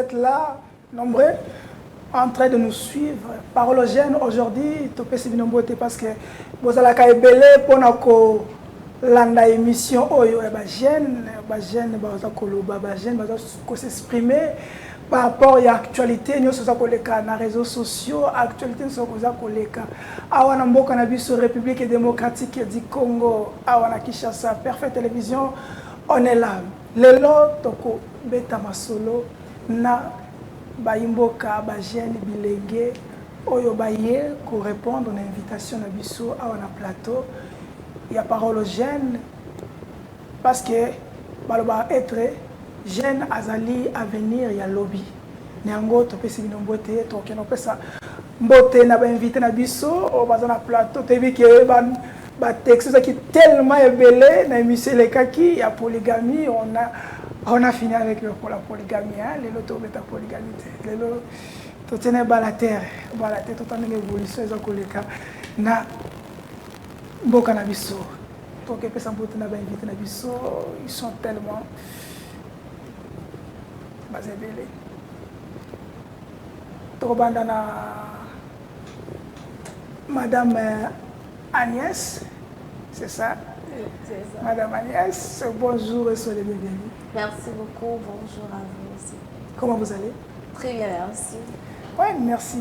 êtes là, nombreux, en train de nous suivre. Parole aux jeunes, aujourd'hui, tu peux se nombreuté parce que vous allez belé pour nous landa émission oyo ba jeune ba jeune ba s'exprimer par rapport à l'actualité nous sommes koleka na réseaux sociaux actualité nous sommes koleka awa na mboka na biso République démocratique du Congo awa na Kinshasa Parfait Télévision on est là lelo toko beta masolo na bayimboka ba jeune bilenge oyo baye ko répondre à invitation na biso awa na plateau. Il y a parole aux jeunes parce que être jeune azali avenir ya lobby nyango to pesi binombote to keno pesa mbote na ba invité na biso o bazana plateau tebi ke ba texte qui tellement ébélé na émission les kaki ya polygamie on a fini avec pour la polygamie hein les loto beta polygamie les loto to tene la terre to tane évolution za koleka na Mboka na biso, donc ils sont tellement bazébélés. Tobandana Madame Agnès, c'est ça? C'est ça. Madame Agnès, bonjour et soyez bienvenue. Merci beaucoup, bonjour à vous aussi. Comment vous allez? Très bien, merci. Oui, merci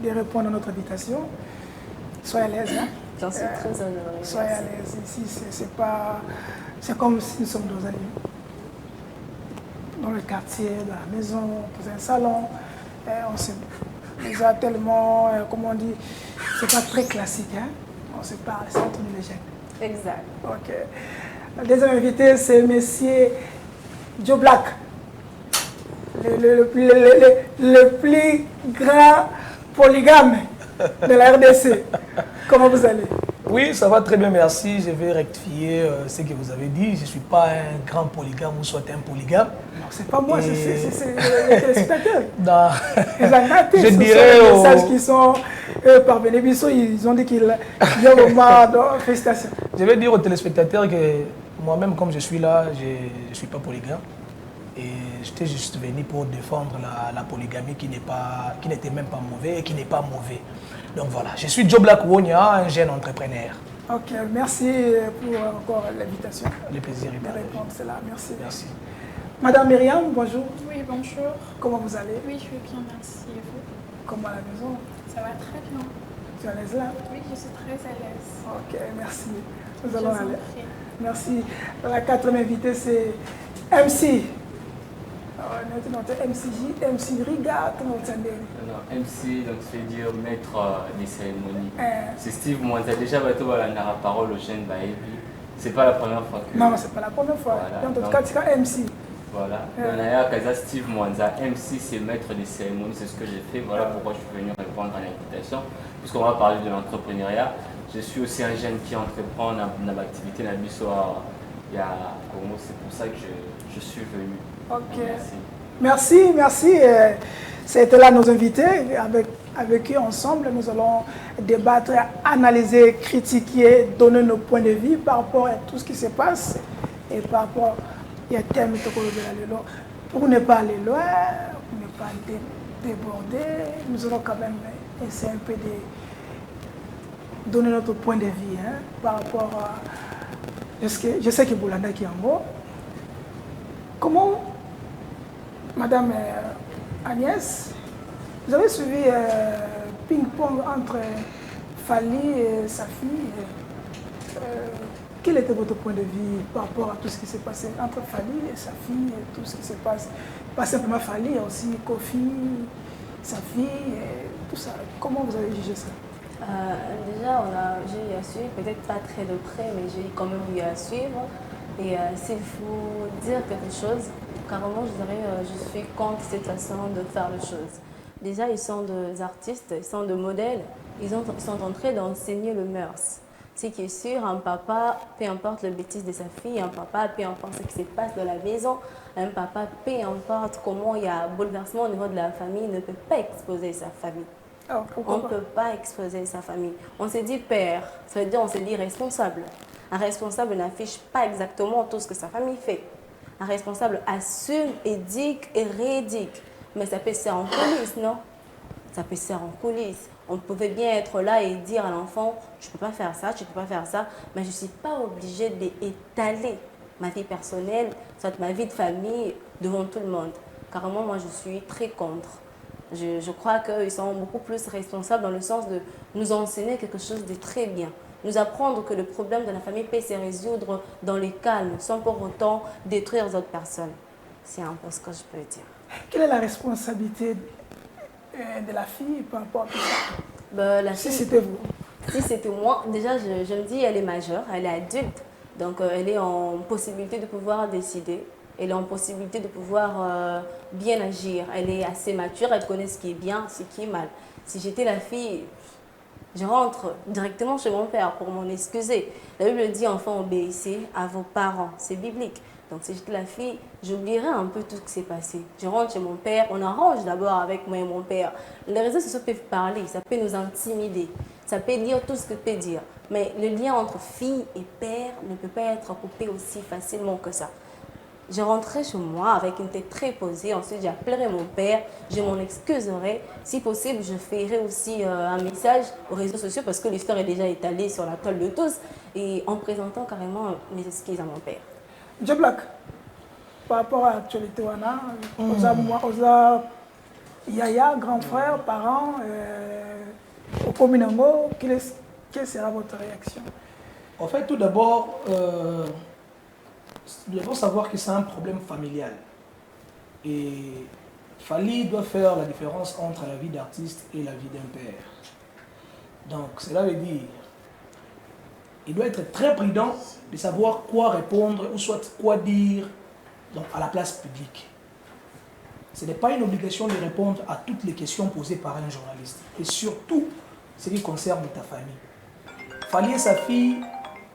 de répondre à notre invitation. Soyez à l'aise. Hein? J'en suis très honorée. Soyez à l'aise ici, c'est comme si nous sommes dans le quartier, dans la maison, dans un salon. On s'est déjà tellement, comment on dit, c'est pas très classique. Hein? On se parle, c'est entre nous les jeunes. Exact. Ok. Le deuxième invité, c'est Monsieur Joe Black, le plus grand polygame de la RDC. Comment vous allez? Oui, ça va très bien, merci. Je vais rectifier ce que vous avez dit. Je ne suis pas un grand polygame ou soit un polygame. Non, c'est pas moi, c'est les téléspectateurs. Je dirais aux messages qui sont parvenus. Ils ont dit qu'il y a vraiment de félicitations. Je vais dire aux téléspectateurs que moi-même, comme je suis là, je ne suis pas polygame. Et j'étais juste venu pour défendre la polygamie qui n'était même pas mauvais et qui n'est pas mauvais. Donc voilà, je suis Joe Black Wonya, un jeune entrepreneur. Ok, merci pour encore l'invitation. Le plaisir est de répondre, c'est là. Merci. Merci. Madame Myriam, bonjour. Oui, bonjour. Comment vous allez? Oui, je vais bien, merci. Et vous? Comment à la maison? Ça va très bien. Tu es à l'aise là? Oui, je suis très à l'aise. Ok, merci. Nous allons aller. Merci. La quatrième invitée, c'est MC. MCJ, MC Riga, tout le monde non, MC, donc c'est dire maître des cérémonies. C'est Steve Mwanza. Déjà, la parole au jeune Baebi. C'est pas la première fois que. Non, c'est pas la première fois. Voilà. En tout cas, tu as MC. Voilà. Naya Kaza Steve Mwanza. MC, c'est maître des cérémonies. C'est ce que j'ai fait. Voilà pourquoi je suis venu répondre à l'invitation. Puisqu'on va parler de l'entrepreneuriat. Je suis aussi un jeune qui entreprend dans l'activité dans l'histoire. C'est pour ça que je suis venu. Ok. Merci. C'était là nos invités. Avec eux ensemble, nous allons débattre, analyser, critiquer, donner nos points de vue par rapport à tout ce qui se passe et par rapport à thème pour ne pas aller loin, pour ne pas déborder, nous allons quand même essayer un peu de donner notre point de vue par rapport à... Je sais que Boulanda qui est en haut. Comment, Madame Agnès, vous avez suivi ping-pong entre Fally et sa fille. Quel était votre point de vue par rapport à tout ce qui s'est passé entre Fally et sa fille, et tout ce qui se passe? Pas simplement Fally, il y a aussi Kofi, sa fille, et tout ça. Comment vous avez jugé ça? Déjà, j'ai eu à suivre, peut-être pas très de près, mais j'ai quand même eu à suivre. Et s'il faut dire quelque chose, carrément, je dirais je suis contre cette façon de faire les choses. Déjà, ils sont des artistes, ils sont des modèles, ils sont en train d'enseigner le mœurs. Ce qui est sûr, un papa, peu importe le bêtise de sa fille, un papa, peu importe ce qui se passe dans la maison, un papa, peu importe comment il y a un bouleversement au niveau de la famille, ne peut pas exposer sa famille. On ne peut pas exposer sa famille. On se dit père, ça veut dire on se dit responsable. Un responsable n'affiche pas exactement tout ce que sa famille fait. Un responsable assume, éduque et rééduque. mais ça peut se faire en coulisses, non? Ça peut se faire en coulisses. On pouvait bien être là et dire à l'enfant, tu ne peux pas faire ça, tu ne peux pas faire ça, mais je ne suis pas obligée d'étaler ma vie personnelle, soit ma vie de famille, devant tout le monde. Carrément, moi, je suis très contre. Je crois qu'ils sont beaucoup plus responsables dans le sens de nous enseigner quelque chose de très bien. Nous apprendre que le problème de la famille peut se résoudre dans le calme, sans pour autant détruire les autres personnes. C'est un peu ce que je peux dire. Quelle est la responsabilité de la fille par rapport à tout ça? La Si fille, c'était vous. si c'était moi, déjà, je me dis, elle est majeure, elle est adulte. Donc, elle est en possibilité de pouvoir décider. Elle est en possibilité de pouvoir bien agir. Elle est assez mature, elle connaît ce qui est bien, ce qui est mal. Si j'étais la fille, je rentre directement chez mon père pour m'en excuser. La Bible dit, enfant, obéissez à vos parents. C'est biblique. Donc, si j'étais la fille, j'oublierais un peu tout ce qui s'est passé. Je rentre chez mon père, on arrange d'abord avec moi et mon père. Les réseaux sociaux peuvent parler, ça peut nous intimider, ça peut dire tout ce que peut dire. Mais le lien entre fille et père ne peut pas être coupé aussi facilement que ça. Je rentrerai chez moi avec une tête très posée. Ensuite, j'appellerai mon père, je m'en excuserai. Si possible, je ferai aussi un message aux réseaux sociaux parce que l'histoire est déjà étalée sur la toile de tous et en présentant carrément mes excuses à mon père. Joe Black, par rapport à l'actualité, aux Yaya, grand frère, parents, au Kominango, quelle sera votre réaction? En fait, tout d'abord, nous devons savoir que c'est un problème familial. Et Fally doit faire la différence entre la vie d'artiste et la vie d'un père. Donc, cela veut dire il doit être très prudent de savoir quoi répondre ou soit quoi dire donc, à la place publique. Ce n'est pas une obligation de répondre à toutes les questions posées par un journaliste. Et surtout, ce qui concerne ta famille. Fally et sa fille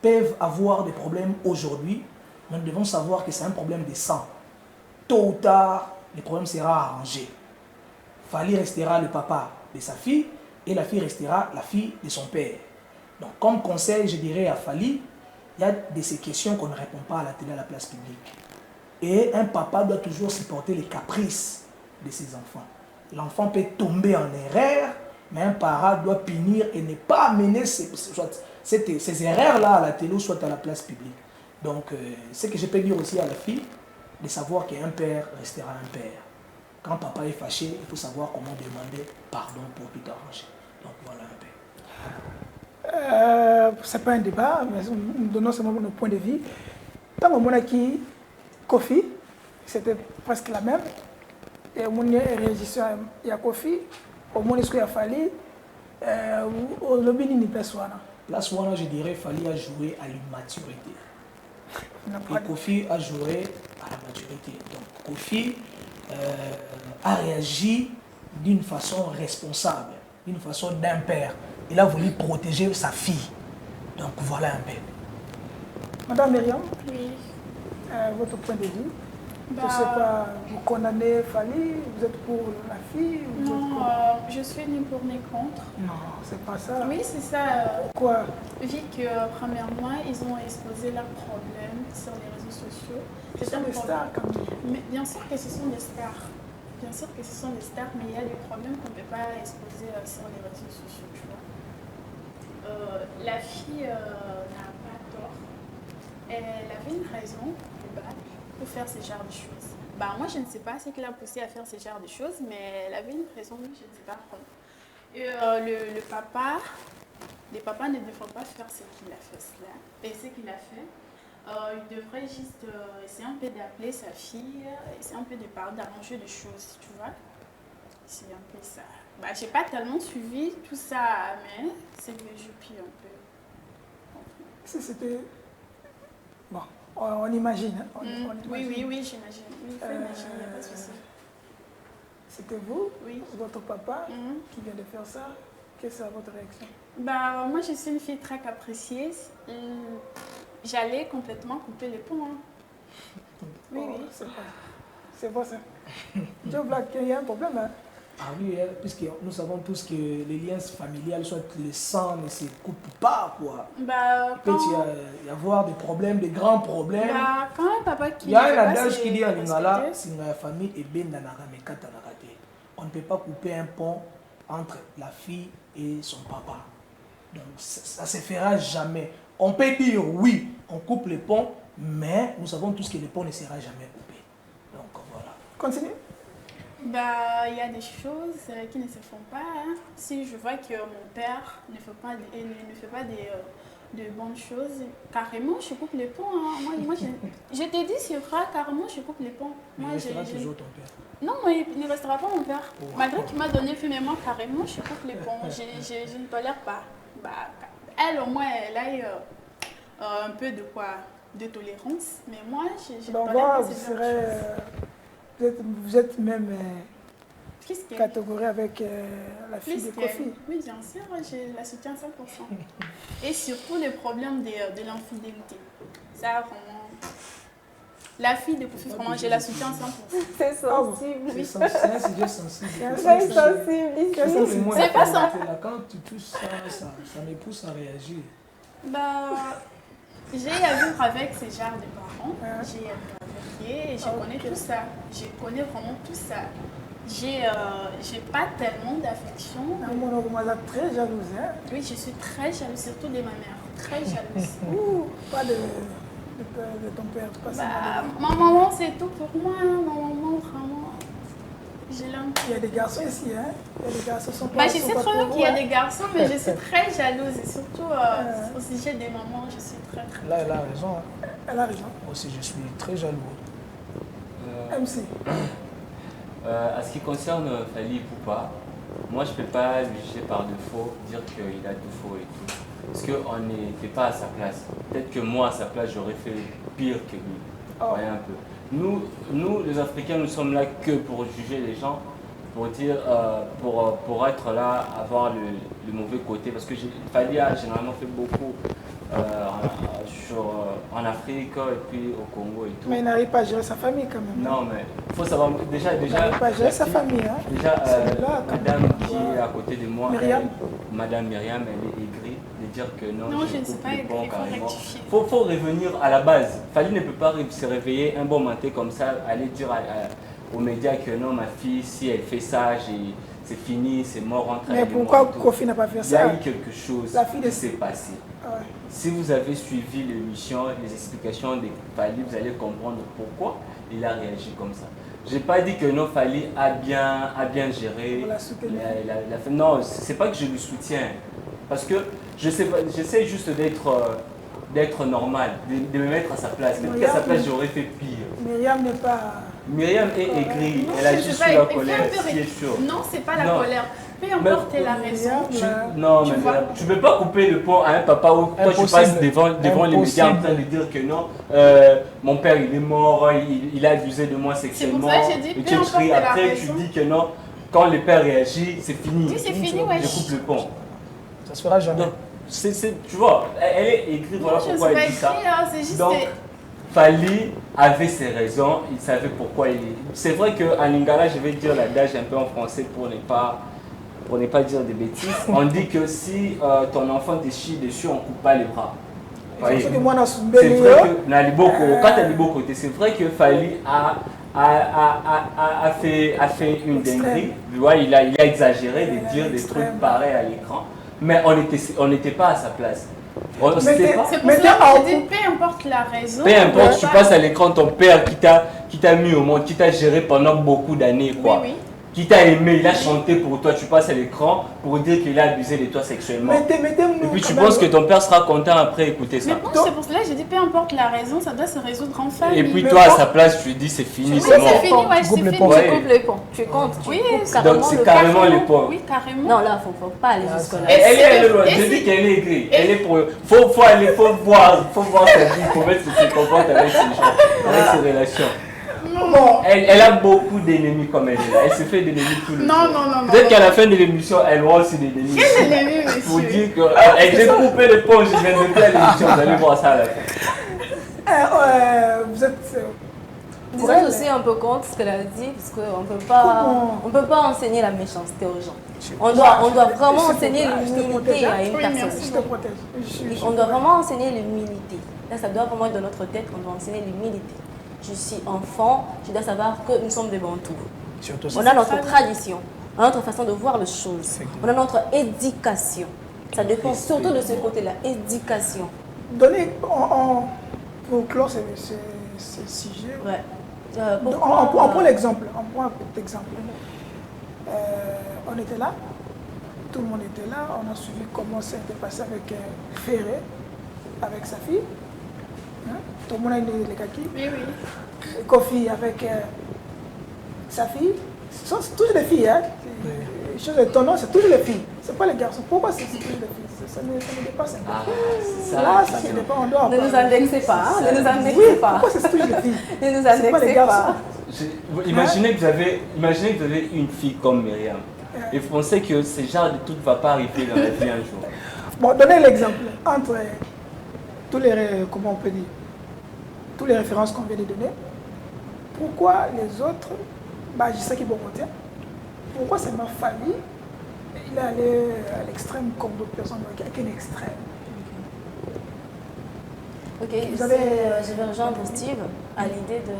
peuvent avoir des problèmes aujourd'hui, mais nous devons savoir que c'est un problème de sang. Tôt ou tard, le problème sera arrangé. Fally restera le papa de sa fille et la fille restera la fille de son père. Donc, comme conseil, je dirais à Fally, il y a de ces questions qu'on ne répond pas à la télé, à la place publique. Et un papa doit toujours supporter les caprices de ses enfants. L'enfant peut tomber en erreur, mais un parent doit punir et ne pas amener ces erreurs-là à la télé ou soit à la place publique. Donc, ce que je peux dire aussi à la fille, de savoir qu'un père restera un père. Quand papa est fâché, il faut savoir comment demander pardon pour tout arranger. Donc, voilà un peu. Ce n'est pas un débat, mais nous donnons seulement notre point de vue. Dans mon qui Kofi, c'était presque la même. Et mon régisseur, il y a Kofi, au moins il y a Fally, au lobby ni place wana. Place wana, je dirais, Fally a joué à l'immaturité. Et Kofi a joué à la maturité. Donc Kofi a réagi d'une façon responsable, d'une façon d'un père. Il a voulu protéger sa fille. Donc voilà un peu. Madame Myriam, Oui. votre point de vue? Je ne sais pas, vous condamnez Fally, vous êtes pour la fille? Non, je suis ni pour ni contre. Non, c'est pas ça. Oui, c'est ça. Quoi? Vu que, premièrement, ils ont exposé leurs problèmes sur les réseaux sociaux. Ce sont des stars quand même. Mais bien sûr que ce sont des stars. Bien sûr que ce sont des stars, mais il y a des problèmes qu'on ne peut pas exposer sur les réseaux sociaux, tu vois. La fille n'a pas tort. Elle avait une raison de base pour faire ce genre de choses. Bah, moi, je ne sais pas ce qui l'a poussé à faire ce genre de choses, mais elle avait une raison, je ne sais pas comment. Et le papa, les papas ne devraient pas faire ce qu'il a fait cela. Et ce qu'il a fait, il devrait juste essayer un peu d'appeler sa fille, essayer un peu de parler, d'arranger des choses, tu vois. C'est un peu ça. Bah, j'ai pas tellement suivi tout ça, mais c'est que je pille un peu. Si c'était... Bon, on imagine. Hein, on imagine. Oui, j'imagine. Oui, il faut imaginer, il n'y a pas de souci. C'était vous, oui. Votre papa, qui vient de faire ça. Quelle sera votre réaction? Bah, moi, je suis une fille très capricieuse. J'allais complètement couper les ponts. Hein. Oui, oui. C'est pas ça. Joe Black, il y a un problème. Hein? Ah oui, puisque nous savons tous que les liens familiaux, soit le sang ne se coupe pas, quoi. Bah, il peut y avoir des problèmes, des grands problèmes. Bah, quand un papa qui... Il y a un adage qui dit en lingala, si la famille est bien dans la ramekata na raté. on ne peut pas couper un pont entre la fille et son papa. Donc ça ne se fera jamais. On peut dire oui, on coupe le pont, mais nous savons tous que le pont ne sera jamais coupé. Donc voilà. Continue. Bah, il y a des choses qui ne se font pas. Hein. Si je vois que mon père ne fait pas, de bonnes choses, carrément, je coupe les ponts. Hein. Moi, je t'ai dit, c'est vrai, carrément, je coupe les ponts. Moi, Il restera toujours ton père. Non, mais il ne restera pas mon père. Oh, Malgré qu'il m'a donné fait, mais moi, carrément, je coupe les ponts. Je ne tolère pas. Bah, elle, au moins, elle a un peu de tolérance. Mais moi, je ne Donc tolère pas vous ces serez, choses. vous êtes même Qu'est-ce qu'elle catégorie avec la fille de Plus Kofi. Oui, bien sûr, je la soutiens 100%. Et surtout le problème de l'infidélité. Ça, vraiment. La fille de Kofi, vraiment, je la soutiens 100%. C'est sensible. C'est un sujet sensible. C'est sensible. C'est pas ça. Quand tu touches ça me pousse à réagir. Bah, j'ai à vivre avec ce genre de parents. J'ai à vivre avec eux et je connais tout ça. Je connais vraiment tout ça. J'ai pas tellement d'affection. Mon maman est très jalouse. Hein? Oui, je suis très jalouse, surtout de ma mère. Très jalouse. Pas de ton père. Pas Ma maman, c'est tout pour moi. Ma maman, vraiment, je l'aime. Il y a des garçons ici. Hein? Il y a des garçons qui sont pas. Je sais très bien qu'il y a des garçons, mais je suis très jalouse. Et surtout au sujet des mamans, je suis très. Là, elle a raison. Hein. Elle a raison. Moi aussi, je suis très jaloux. MC. À ce qui concerne Fally Ipupa, moi je ne peux pas lui juger par défaut, dire qu'il a défaut et tout. Parce qu'on n'était pas à sa place. Peut-être que moi à sa place j'aurais fait pire que lui. Voyez un peu. Nous les Africains, nous sommes là que pour juger les gens, pour dire, pour être là, avoir le mauvais côté. Parce que Fally a généralement fait beaucoup en Afrique et puis au Congo et tout. Mais il n'arrive pas à gérer sa famille quand même. Non, mais il faut savoir, déjà il n'arrive pas à gérer sa famille. Hein. Déjà, Celui-là, madame qui est à côté de moi, Myriam. Madame Myriam, elle est aigrie de dire que non, Non, je ne coupe sais pas les aigrie, ponts il faut carrément. rectifier. Faut revenir à la base. Fally ne peut pas se réveiller un bon matin comme ça, aller dire aux médias que non, ma fille, si elle fait ça, c'est fini, c'est mort entre Mais elle et pourquoi moi et tout. Kofi n'a pas fait Il y a ça? eu quelque chose La fille de- qui s'est passé. Ouais. Si vous avez suivi l'émission, les explications de Fally, vous allez comprendre pourquoi il a réagi comme ça. Je n'ai pas dit que non, Fally a bien géré. Vous la soutenez. Non, c'est pas que je lui soutiens. Parce que j'essaie juste d'être normal, de me mettre à sa place. Mais à sa place, j'aurais fait pire. Myriam n'est pas. Myriam est aigrie, Non, elle a je juste sais pas, eu la il faut colère, un peu c'est sûr. Non, c'est pas la Non. colère. Peu importe la raison. Non, Tu mais vois. tu ne peux pas couper le pont à un papa où toi tu Impossible. passes devant les médias en train de dire que non, mon père il est mort, il a abusé de moi sexuellement. ça que j'ai dit, Et peu tu importe cries, la après raison. tu dis que non, quand le père réagit, c'est fini. Oui, c'est fini, ouais. Je coupe le pont. Ça se fera jamais. Donc, tu vois, elle est écrite, voilà Non, je ne pourquoi sais pas elle dit ça. écrire, c'est juste. Donc, Fally avait ses raisons, il savait pourquoi il est. C'est vrai qu'en lingala, je vais dire l'adage un peu en français pour ne pas dire des bêtises. On dit que si ton enfant te chie dessus, on ne coupe pas les bras. Voyez. C'est que moi, C'est vrai que na liboko, quand tu as liboko, c'est vrai que Fally a fait une dinguerie. Ouais, il a exagéré de dire des trucs pareils à l'écran, mais on n'était pas à sa place. On sait pas. C'est pour Mais cela t'es que je dis, peu importe la raison. Peu importe, tu pas- passes à l'écran ton père qui t'a mis au monde, qui t'a géré pendant beaucoup d'années, quoi. Oui, oui. Qui t'a aimé, il a chanté pour toi, tu passes à l'écran pour dire qu'il a abusé de toi sexuellement. Mettez-nous. Et puis tu penses que ton père sera content après écouter ça. Mais bon, c'est pour cela que je dis, peu importe la raison, ça doit se résoudre en famille. Et puis Mais toi, à bon. sa place, tu dis c'est fini, Oui, c'est c'est mort. fini, ouais, Tu c'est coupes les fini. ponts. Ouais. Tu coupes les ponts, tu comptes, tu Oui, coupes c'est- carrément Donc, c'est le carrément pont. les ponts. Oui, carrément. Non, là, faut pas aller jusque-là. Elle est loin. Et Je si- dis qu'elle est aigrie. Elle est pour. Faut aller, faut voir sa vie, faut mettre ce qu'elle comporte avec ses gens, avec ses relations. Bon, Elle a beaucoup d'ennemis comme elle est là. Elle se fait des ennemis tout le Non, temps. non, non. Peut-être qu'à la fin de l'émission, elle aura aussi des ennemis. Qu'est-ce que j'ai vu, Pour monsieur? dire qu'elle j'ai coupé les ponts, je viens de faire l'émission. Vous allez voir ça à la fin. vous êtes. Disons Ouais, aussi un peu contre ce qu'elle a dit, parce qu'on Comment? ne peut pas enseigner la méchanceté aux gens. On doit vraiment enseigner l'humilité à une Oui, personne. merci. Je te protège. On doit vraiment enseigner l'humilité. Là, ça doit vraiment être dans notre tête qu'on doit enseigner l'humilité. Je suis enfant, je dois savoir que nous sommes des bantous. Surtout ça. On a notre tradition, on a notre façon de voir les choses, on a notre éducation. Ça dépend surtout de ce côté-là, éducation. Donnez, pour clore ce sujet, Ouais. on prend l'exemple. On prend un petit exemple. On était là, tout le monde était là, on a suivi comment ça s'était passé avec Ferré, avec sa fille. Hein? Tout le monde a eu les kaki. Oui, oui. Kofi avec sa fille. Ce sont toujours des filles. Hein? Les choses étonnantes, c'est toujours les filles. Ce n'est pas les garçons. Pourquoi c'est toujours les filles? Ça me dépasse un peu. Ah, c'est ça. Là, ça ne dépend en dehors. Ne nous indexez pas, hein, ne nous Oui, indexez pas. pourquoi c'est toujours les filles? Ne nous C'est pas les indexez garçons. pas. Imaginez que vous avez une fille comme Myriam. Et vous pensez que ce genre de truc ne va pas arriver dans la vie un jour. Bon, donnez l'exemple. Entre tous les, comment on peut dire, toutes les références qu'on vient de donner, pourquoi les autres, bah, je sais qu'ils vont voter, pourquoi c'est ma famille, il est allé à l'extrême comme d'autres personnes, donc il y a qu'un extrême. Ok, Vous avez- je vais rejoindre Steve à l'idée de...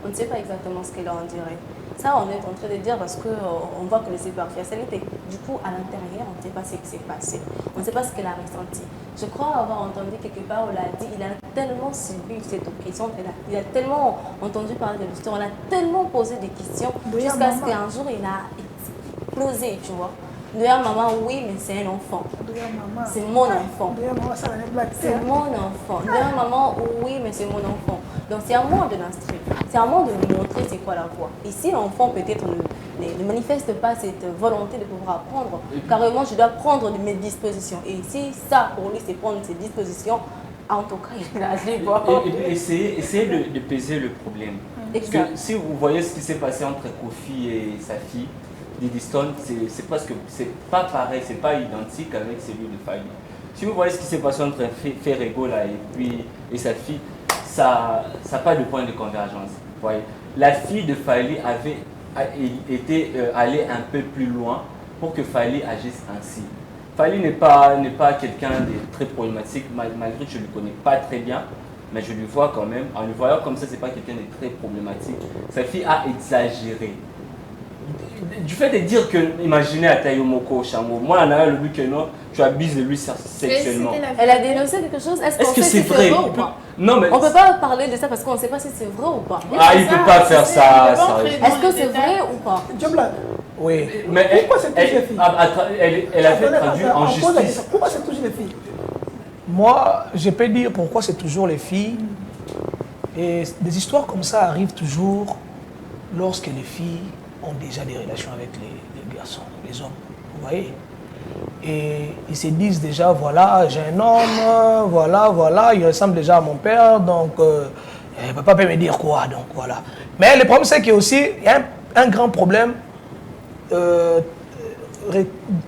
On ne sait pas exactement ce qu'elle en dirait. Ça, on est en train de dire parce qu'on voit que les superficialités, du coup, à l'intérieur, on ne sait pas ce qui s'est passé. On ne sait pas ce qu'elle a ressenti. Je crois avoir entendu quelque part, on l'a dit, il a tellement suivi cette question, il a tellement entendu parler de l'histoire, on a tellement posé des questions, jusqu'à ce qu'un jour, il a explosé, tu vois. D'ailleurs, maman, oui, mais c'est un enfant. C'est mon enfant. C'est mon enfant. D'ailleurs, maman, oui, mais c'est mon enfant. Donc, c'est à moi de l'instruire. C'est à moi de lui montrer c'est quoi la voie. Et si l'enfant, peut-être, ne manifeste pas cette volonté de pouvoir apprendre, carrément, je dois prendre de mes dispositions. Et si ça, pour lui, c'est prendre ses dispositions, en tout cas, il a les voies. Et puis essayez de peser le problème. Parce que si vous voyez ce qui s'est passé entre Kofi et sa fille, Diddy Stone, c'est parce que c'est pas pareil, c'est pas identique avec celui de Fali. Si vous voyez ce qui s'est passé entre Ferrego là et sa fille, ça n'a pas de point de convergence. Voyez. La fille de Fali était allée un peu plus loin pour que Fali agisse ainsi. Fali n'est pas quelqu'un de très problématique, malgré que je ne le connais pas très bien, mais je le vois quand même. En le voyant comme ça, c'est pas quelqu'un de très problématique. Sa fille a exagéré. Du fait de dire que, imaginez à Tayomoko, Chango, moi, le but que non, tu abuses de lui sexuellement. Elle a dénoncé quelque chose. Est-ce qu'on que sait c'est si vrai c'est vrai ou pas? Non, mais on ne peut pas parler de ça parce qu'on ne sait pas si c'est vrai ou pas. Ah, il ne peut pas faire ça. Est-ce que c'est vrai ou pas? Oui. Mais pourquoi c'est toujours les filles? elle a fait traduire en justice. Pourquoi c'est toujours les filles? Moi, je peux dire pourquoi c'est toujours les filles. Et des histoires comme ça arrivent toujours lorsque les filles ont déjà des relations avec les garçons, les hommes. Vous voyez? Et ils se disent déjà, voilà, j'ai un homme, voilà, il ressemble déjà à mon père, donc papa peut me dire quoi, donc voilà. Mais le problème, c'est qu'il y a aussi un grand problème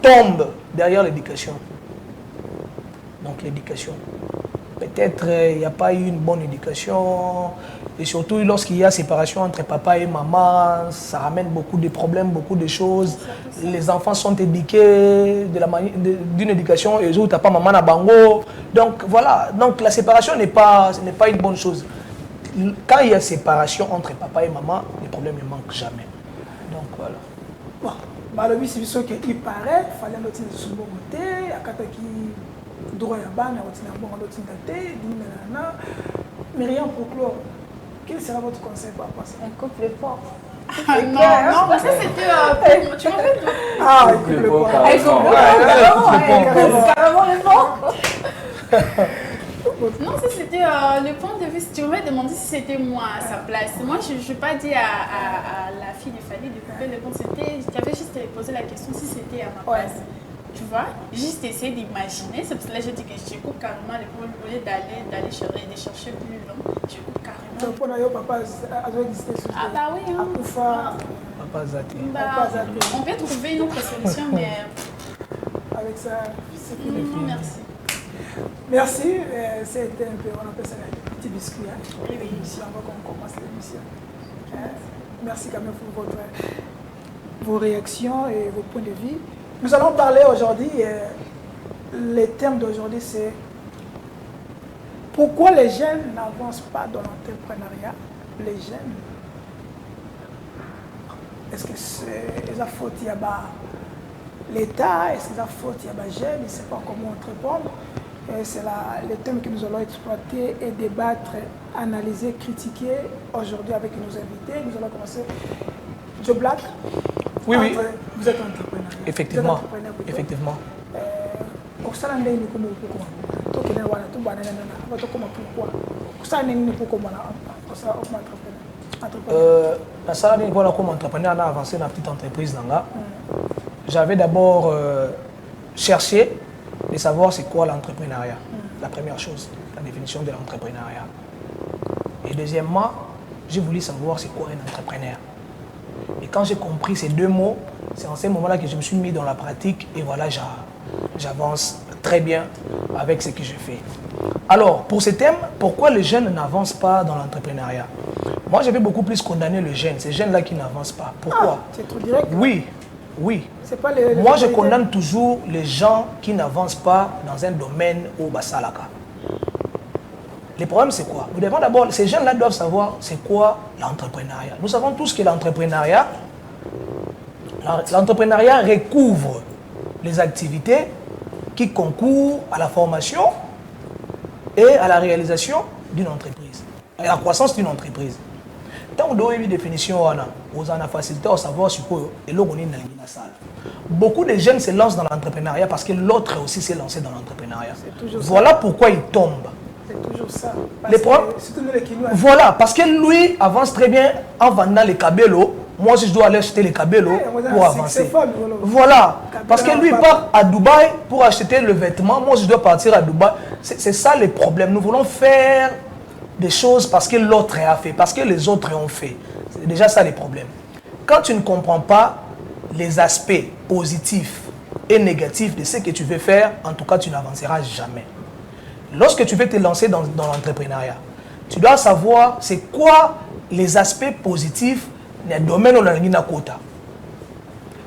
tombe derrière l'éducation. Donc l'éducation. Peut-être il n'y a pas eu une bonne éducation, et surtout lorsqu'il y a séparation entre papa et maman, ça ramène beaucoup de problèmes, beaucoup de choses. Les enfants sont éduqués d'une éducation et où tu n'as pas maman à bango. Donc voilà, donc la séparation n'est pas une bonne chose. Quand il y a séparation entre papa et maman, les problèmes ne manquent jamais. Donc voilà. Bon, malheureusement, c'est ce qu'il paraît, il fallait noter sur le bon côté, il y a quelqu'un qui droit à ban, il y a un autre Myriam, pour clore, quel sera votre conseil par rapport à ça? Elle coupe le porc. Ah, non, ça c'était tu m'en fais Ah, il coupe le porc. Elle coupe le porc, carrément le porc. Non, ça c'était le point de vue. Si tu m'avais demandé si c'était moi à sa place, moi je n'ai pas dit à la fille de Fali de couper le porc. J'avais juste posé la question si c'était à ma place. Tu vois, juste essayer d'imaginer. C'est pour cela que je dis que je coupe carrément le porc au lieu d'aller chercher plus long. Je coupe carrément. Donc, pour nous, papa a dû exister sur Ah bah oui, hein. Papa Zati. On peut trouver une autre solution, mais avec ça, c'est fini. non, merci. Merci, c'était un peu, on appelle ça un petit biscuit. Oui, ici, avant qu'on commence l'émission. Merci quand même pour vos réactions et vos points de vue. Nous allons parler aujourd'hui, le thème d'aujourd'hui c'est pourquoi les jeunes n'avancent pas dans l'entrepreneuriat. Les jeunes. est-ce que c'est la faute il y a l'État, est-ce que la faute il y a jeunes, il ne sait pas comment répondre. C'est le thème que nous allons exploiter et débattre, analyser, critiquer aujourd'hui avec nos invités. Nous allons commencer. Joe Black. Oui, oui. Vous êtes entrepreneur. Effectivement. Effectivement. Comme entrepreneur, on a avancé dans la petite entreprise. J'avais d'abord cherché de savoir c'est quoi l'entrepreneuriat. La première chose, la définition de l'entrepreneuriat. Et deuxièmement, j'ai voulu savoir c'est quoi un entrepreneur. Et quand j'ai compris ces deux mots, c'est en ce moment-là que je me suis mis dans la pratique et voilà, j'avance très bien avec ce que je fais. Alors, pour ce thème, pourquoi les jeunes n'avancent pas dans l'entrepreneuriat? Moi, je vais beaucoup plus condamner les jeunes, ces jeunes-là qui n'avancent pas. Pourquoi? C'est trop direct. Oui, oui. Pas moi, je condamne toujours les gens qui n'avancent pas dans un domaine au Basalaka. Le problème, c'est quoi? Nous devons d'abord, ces jeunes-là doivent savoir c'est quoi l'entrepreneuriat. Nous savons tous que l'entrepreneuriat recouvre les activités qui concourent à la formation et à la réalisation d'une entreprise, à la croissance d'une entreprise. Tant qu'on a une définition, on a facilité à savoir sur quoi et là on est dans la salle. Beaucoup de jeunes se lancent dans l'entrepreneuriat parce que l'autre aussi s'est lancé dans l'entrepreneuriat. Voilà pourquoi ils tombent. C'est toujours ça. Voilà, parce que lui avance très bien en vendant les cabellos. Moi aussi, je dois aller acheter les cabellos pour avancer. Voilà, parce que lui part à Dubaï pour acheter le vêtement. Moi, je dois partir à Dubaï. C'est ça le problème. Nous voulons faire des choses parce que l'autre a fait, parce que les autres ont fait. C'est déjà ça le problème. Quand tu ne comprends pas les aspects positifs et négatifs de ce que tu veux faire, en tout cas, tu n'avanceras jamais. Lorsque tu veux te lancer dans l'entrepreneuriat, tu dois savoir c'est quoi les aspects positifs du domaine où on a une quota.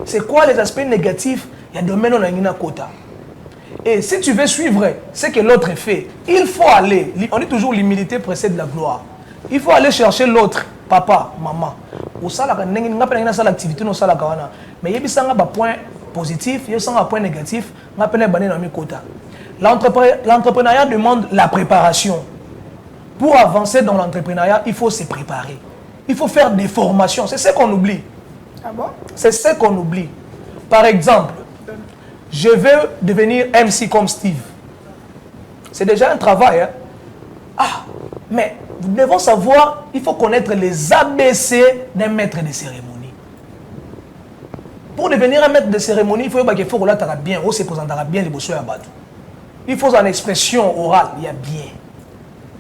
C'est quoi les aspects négatifs du domaine où on a une quota. Et si tu veux suivre ce que l'autre fait, il faut aller, on dit toujours l'humilité précède la gloire. Il faut aller chercher l'autre, papa, maman. Ou ça, l'activité, mais il y a des points positifs, il y a des points négatifs, il y a des quota. L'entrepreneuriat demande la préparation. Pour avancer dans l'entrepreneuriat, il faut se préparer. Il faut faire des formations. C'est ce qu'on oublie. Ah bon? C'est ce qu'on oublie. Par exemple, je veux devenir MC comme Steve. C'est déjà un travail. Hein? Ah, mais nous devons savoir, il faut connaître les ABC d'un maître de cérémonie. Pour devenir un maître de cérémonie, il faut que tu bien, on se présentera bien les bossos à Badou. Il faut en expression orale, il y a bien.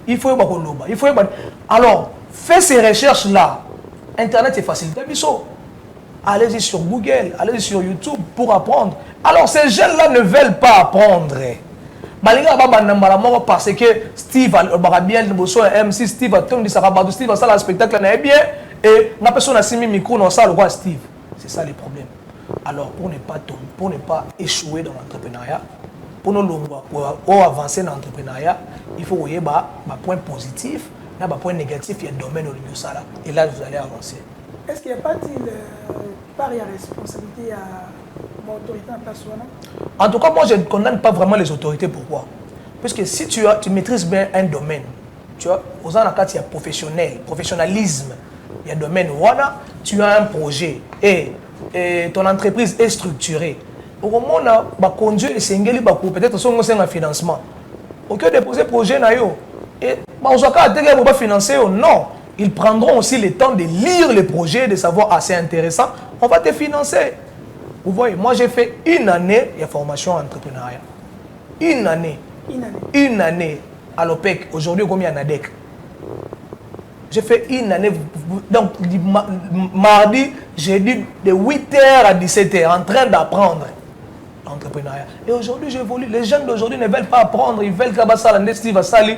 Il faut alors, fais ces recherches-là. Internet, c'est facile. Allez-y sur Google, allez-y sur YouTube pour apprendre. Alors, ces jeunes-là ne veulent pas apprendre. Parce que Steve a bien le MC, Steve a tout dit ça, Steve a ça, le spectacle n'est bien. Et la personne a mis micro dans ça, le roi Steve. C'est ça les problèmes. Alors, pour ne pas échouer dans l'entrepreneuriat, pour nous avancer dans l'entrepreneuriat, il faut voir des points positifs, des points négatifs, il y a un domaine au milieu de ça. Et là, vous allez avancer. Est-ce qu'il n'y a pas de part et responsabilité à l'autorité en place? En tout cas, moi, je ne condamne pas vraiment les autorités. Pourquoi? Parce que si tu maîtrises bien un domaine, tu vois, aux cas, il y a professionnalisme, il y a un domaine où tu as un projet et ton entreprise est structurée. Au moment où on conduit et s'engage, peut-être son un financement. Au lieu de déposer projet, et on ne pas financer, non. Ils prendront aussi le temps de lire le projet, de savoir assez intéressant. On va te financer. Vous voyez, moi j'ai fait une année de formation en entrepreneuriat. Une année à l'OPEC. Aujourd'hui, combien il y en a ADEC? J'ai fait une année. Donc, mardi, j'ai dit de 8h à 17h en train d'apprendre l'entrepreneuriat. Et aujourd'hui, j'évolue. Les jeunes d'aujourd'hui ne veulent pas apprendre. Ils veulent que ça va salir.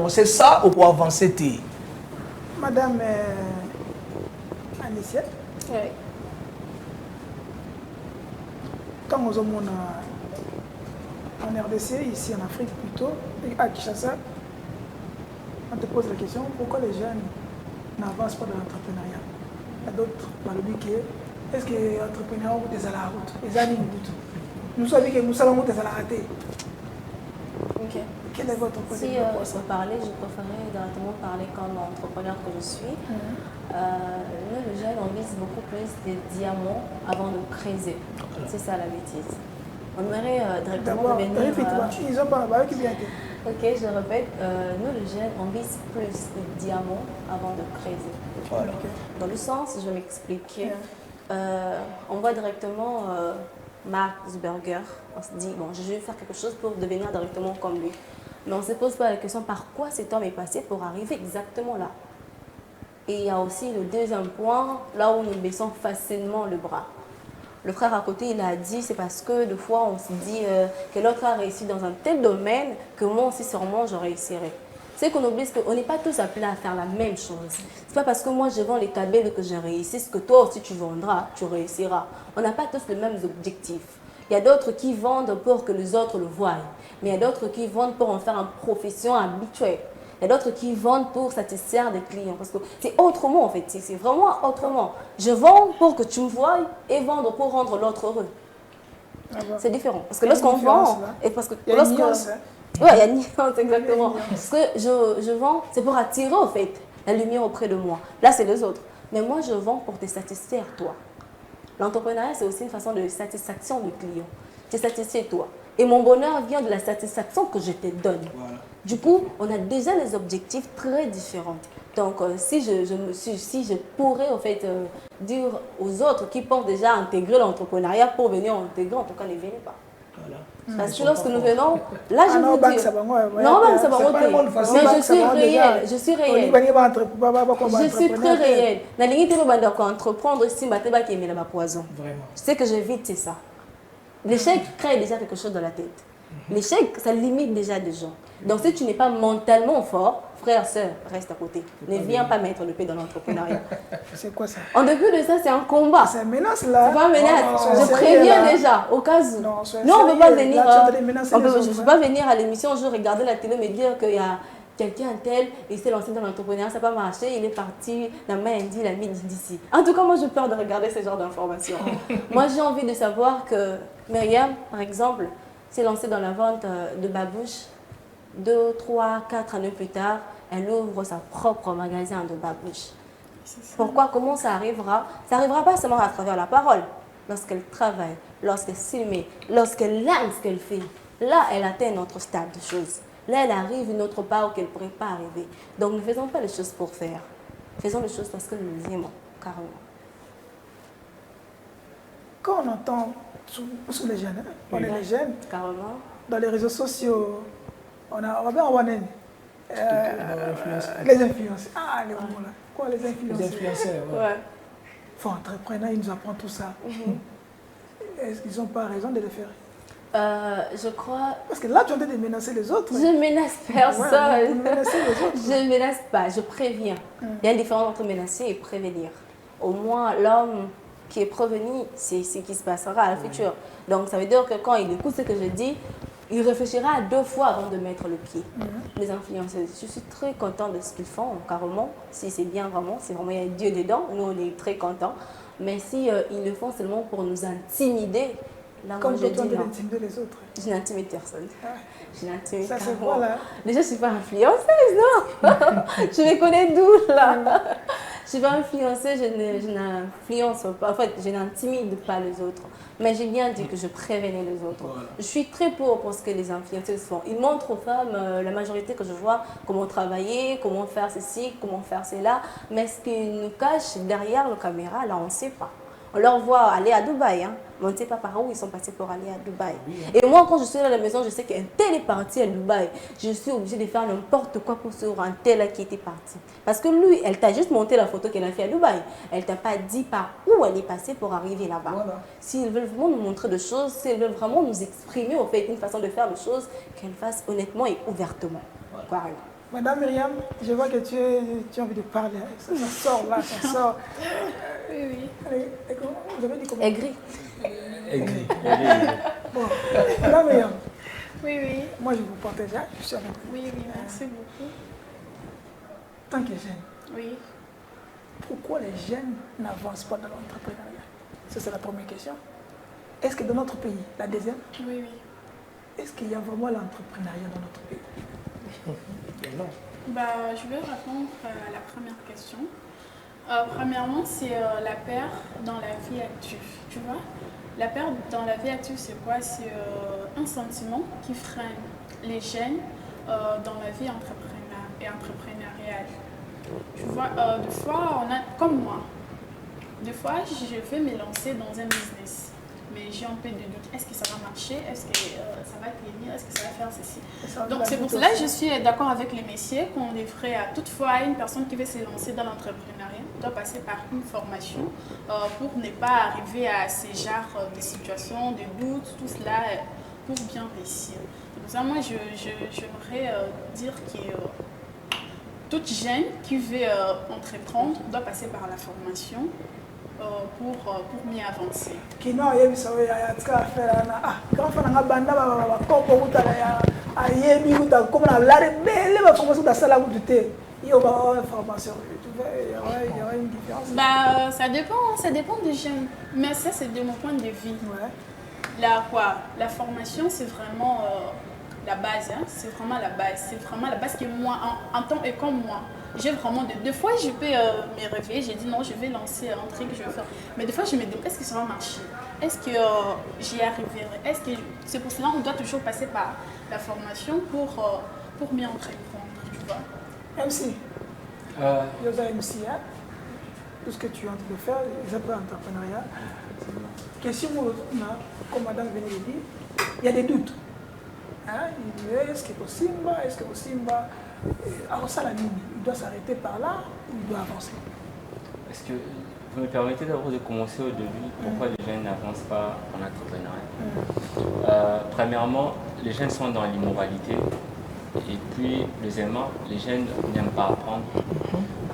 C'est ça où pour avancer. Madame Anicia, oui. Quand nous sommes en RDC, ici en Afrique plutôt, à Kinshasa, on te pose la question, pourquoi les jeunes n'avancent pas dans l'entrepreneuriat? y a d'autres balobi que est-ce que entrepreneur ou des à la route les années nous savons que nous savons des à la raté. Ok. Quel est votre point de Si vue pour ça? parler, je préférais directement parler comme entrepreneur que je suis. Nous, les jeunes, on vise beaucoup plus des diamants avant de creuser. C'est ça la bêtise. On aimerait directement devenir... Ils ont pas qui vient. Ok, je répète, nous, les jeunes, on vise plus des diamants avant de creuser. Voilà. Dans le sens, je vais m'expliquer. On voit directement Mark Zuckerberg. On se dit, bon, je vais faire quelque chose pour devenir directement comme lui. Mais on ne se pose pas la question par quoi cet homme est passé pour arriver exactement là. Et il y a aussi le deuxième point, là où nous baissons facilement le bras. Le frère à côté, il a dit, c'est parce que des fois, on se dit que l'autre a réussi dans un tel domaine que moi aussi, sûrement, je réussirai. C'est qu'on oublie qu'on n'est pas tous appelés à faire la même chose. C'est pas parce que moi, je vends les tablettes que j'ai réussi, ce que toi aussi, tu vendras, tu réussiras. On n'a pas tous les mêmes objectifs. Il y a d'autres qui vendent pour que les autres le voient. Mais il y a d'autres qui vendent pour en faire une profession habituelle. Il y a d'autres qui vendent pour satisfaire des clients. Parce que c'est autrement en fait, c'est vraiment autrement. Je vends pour que tu me voies et vendre pour rendre l'autre heureux. C'est différent. Parce que lorsqu'on vend, et parce que il y a une nuance, ouais, il y a une nuance, exactement. Ce que je vends, c'est pour attirer en fait la lumière auprès de moi. Là, c'est les autres. Mais moi, je vends pour te satisfaire toi. L'entrepreneuriat, c'est aussi une façon de satisfaction du client. Tu satisfais toi. Et mon bonheur vient de la satisfaction que je te donne. Voilà. Du coup, on a déjà des objectifs très différents. Donc, si je pourrais en fait dire aux autres qui pensent déjà intégrer l'entrepreneuriat pour venir intégrer, en tout cas, ne venez pas. Voilà. Parce que lorsque nous venons, là je vous dis, non, ça va monter. Mais je suis réelle, je suis réelle. Je suis très réelle. La limite est entreprendre ici, qui ma poison. Je sais que j'évite, c'est ça. L'échec crée déjà quelque chose dans la tête. L'échec, ça limite déjà des gens. Donc si tu n'es pas mentalement fort, frère, soeur, reste à côté. Ne viens pas mettre le pied dans l'entrepreneuriat. C'est quoi ça? En début de ça, c'est un combat. C'est une menace là. C'est pas une menace. Je préviens déjà, au cas où. Non, on ne peut pas venir. Je ne peux pas venir à l'émission, je regarder la télé, me dire qu'il y a quelqu'un tel, il s'est lancé dans l'entrepreneuriat, ça n'a pas marché, il est parti, la main dit, la mine d'ici. En tout cas, moi, j'ai peur de regarder ce genre d'informations. Moi, j'ai envie de savoir que Myriam, par exemple, s'est lancée dans la vente de babouches. 2, 3, 4 années plus tard, elle ouvre sa propre magasin de babouches. Pourquoi? Comment ça arrivera? Ça n'arrivera pas seulement à travers la parole. Lorsqu'elle travaille, lorsqu'elle s'y met, lorsqu'elle aime ce qu'elle fait, là, elle atteint notre stade de choses. Là, elle arrive une autre part où elle ne pourrait pas arriver. Donc, ne faisons pas les choses pour faire. Faisons les choses parce que nous les aimons, carrément. Quand on entend, parce que les jeunes, on est les jeunes, carrément. Dans les réseaux sociaux, on va bien avoir les influenceurs. Ah, les mots là. Quoi, les influenceurs? Les influenceurs, ouais. Faut entrepreneur, ils nous apprennent tout ça. Est-ce qu'ils n'ont pas raison de le faire? Je crois... Parce que là, tu es en train de menacer les autres. Je ne menace personne. Ouais, vous menacez les autres. Je ne menace pas, je préviens. Il y a une différence entre menacer et prévenir. Au moins, l'homme qui est prévenu, c'est ce qui se passera à la futur. Donc, ça veut dire que quand il écoute ce que je dis, il réfléchira 2 fois avant de mettre le pied. Les influenceurs, je suis très contente de ce qu'ils font, carrément. Si c'est bien vraiment, c'est vraiment, il y a Dieu dedans, nous on est très contents. Mais si ils le font seulement pour nous intimider, là, comme moi je dis non. Intimider les autres. Je n'intimide personne. Je n'intimide ça, c'est quoi là? Déjà, je ne suis pas influenceuse, non. Je les connais d'où là? Je ne suis pas influenceuse, je n'influence pas, en fait, je n'intimide pas les autres. Mais j'ai bien dit que je prévenais les autres. Voilà. Je suis très pour ce que les influenceuses font. Ils montrent aux femmes, la majorité que je vois, comment travailler, comment faire ceci, comment faire cela. Mais ce qu'ils nous cachent derrière la caméra, là, on ne sait pas. On leur voit aller à Dubaï, hein, mais on ne sait pas par où ils sont passés pour aller à Dubaï. Et moi, quand je suis à la maison, je sais qu'un tel est parti à Dubaï. Je suis obligée de faire n'importe quoi pour sur un tel qui était parti. Parce que lui, elle t'a juste monté la photo qu'elle a fait à Dubaï. Elle ne t'a pas dit par où elle est passée pour arriver là-bas. Voilà. S'ils veulent vraiment nous montrer des choses, s'ils veulent vraiment nous exprimer, en fait, une façon de faire les choses, qu'elles fassent honnêtement et ouvertement. Voilà. Madame Myriam, je vois que tu as envie de parler. Ça sort là, ça sort. Oui. Allez, vous avez dit comment? Aigri. Aigri. Bon, Madame Myriam. Oui. Moi, je vous partage. Je suis avec vous. Oui, merci beaucoup. Tant que jeune. Oui. pourquoi les jeunes n'avancent pas dans l'entrepreneuriat? Ça, c'est la première question. Est-ce que dans notre pays, la deuxième, Oui, oui. est-ce qu'il y a vraiment l'entrepreneuriat dans notre pays? Non. Bah, je vais répondre à la première question. Premièrement, c'est la peur dans la vie active, tu vois. La peur dans la vie active, c'est quoi? C'est un sentiment qui freine les jeunes dans la vie entrepreneuriale. Tu vois, des fois, comme moi, des fois, je vais me lancer dans un business. Mais j'ai un peu de doute. Est-ce que ça va marcher? Est-ce que ça va tenir? Est-ce que ça va faire ceci? Donc c'est pour cela que je suis d'accord avec les messieurs qu'on devrait, toutefois, une personne qui veut se lancer dans l'entrepreneuriat doit passer par une formation pour ne pas arriver à ces genres de situations, de doutes, tout cela pour bien réussir. C'est pour ça moi j'aimerais dire que toute jeune qui veut entreprendre doit passer par la formation pour mieux avancer. Kino yebisa we ya tika affaire na quand fa nga banda ba kopo utala ya ayebi uta comme na lare belle ba formation da sala utute yo ba formation tu vois il y aura une différence. Bah ça dépend des jeunes, mais ça c'est de mon point de vue. Ouais. Là quoi, la formation c'est vraiment la base, hein? C'est vraiment la base que moi en tant que comme moi. J'ai vraiment deux fois je peux me réveiller, j'ai dit non, je vais lancer un truc, je vais faire. Mais des fois je me dis est-ce que ça va marcher? Est-ce que j'y arriverai? C'est pour cela qu'on doit toujours passer par la formation pour mieux entreprendre, tu vois. MC. MC, hein? Tout ce que tu es en train de faire, les entrepreneuriat. Question comme madame venait de dire, il y a des doutes. Hein? Est-ce que possible? Est-ce que possible? Alors ça, il doit s'arrêter par là ou il doit avancer? Est-ce que vous me permettez d'abord de commencer au début? Pourquoi les jeunes n'avancent pas en entrepreneuriat? Premièrement, les jeunes sont dans l'immoralité. Et puis, deuxièmement, les jeunes n'aiment pas apprendre.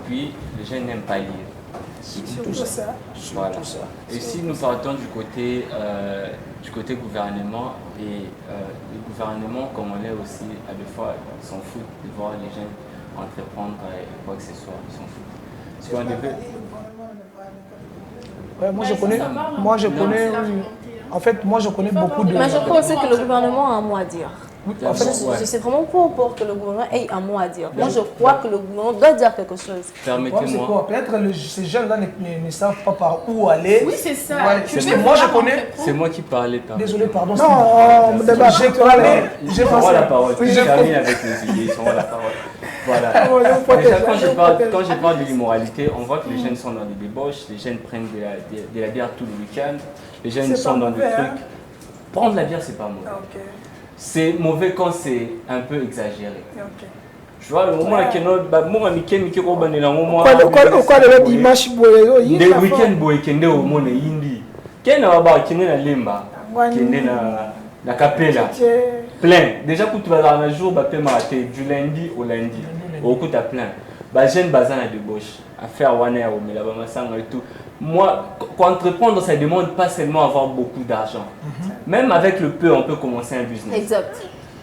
Puis, les jeunes n'aiment pas lire. Surtout ça. Voilà. Et si nous partons du côté gouvernement, et le gouvernement, comme on est aussi, à des fois, ils s'en foutent de voir les jeunes entreprendre quoi que ce soit, ils s'en foutent. Si on devait... Ouais, moi je connais, en fait, moi je connais beaucoup de... Mais je crois aussi que le gouvernement a un mot à dire. En fait, Je suis vraiment pour que le gouvernement ait un mot à dire. Moi, je crois que le gouvernement doit dire quelque chose. Permettez-moi. Peut-être ces jeunes-là ne savent pas par où aller. Oui, c'est ça. Ouais, parce que moi, je connais... C'est moi qui parlais. Désolé, pardon. Non, j'ai parlé. J'ai pensé la parole. Je termine avec les idées, ils auront la parole. Voilà. Déjà, quand je parle de l'immoralité, on voit que les jeunes sont dans des débauches, les jeunes prennent de la bière tout le week-end, les jeunes sont dans des trucs. Prendre la bière, c'est pas mauvais. C'est mauvais quand c'est un peu exagéré. Tu vois, le moment où moi, le dimanche, le week-end, au monde indi. Quel na lemba, na capella, plein. Déjà, quand tu vas dans un jour, du lundi au lundi, au coup, tu as plein. Les jeunes bazan à débauche, à faire one air, mais là-bas, et tout. Moi, entreprendre, ça ne demande pas seulement avoir beaucoup d'argent. Même avec le peu, on peut commencer un business. Exact.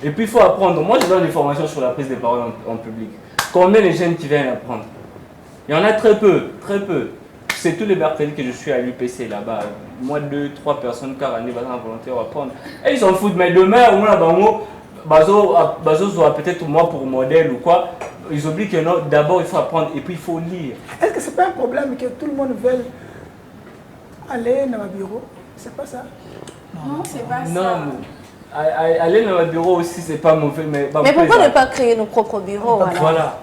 Et puis, il faut apprendre. Moi, je donne des formations sur la prise de parole en public. Combien les jeunes qui viennent apprendre? Il y en a très peu, très peu. C'est tous les mercredis que je suis à l'UPC là-bas. Moi, 2-3 personnes par année vont volontaire apprendre. Et ils s'en foutent, mais demain, au moins, Bazo soit peut-être moi pour modèle ou quoi. Ils oublient que non, d'abord il faut apprendre et puis il faut lire. Est-ce que ce n'est pas un problème que tout le monde veuille aller dans le bureau? C'est pas ça? Non, c'est pas ça. Non, aller dans le bureau aussi, c'est pas mauvais. Mais pourquoi ne pas créer nos propres bureaux? Voilà.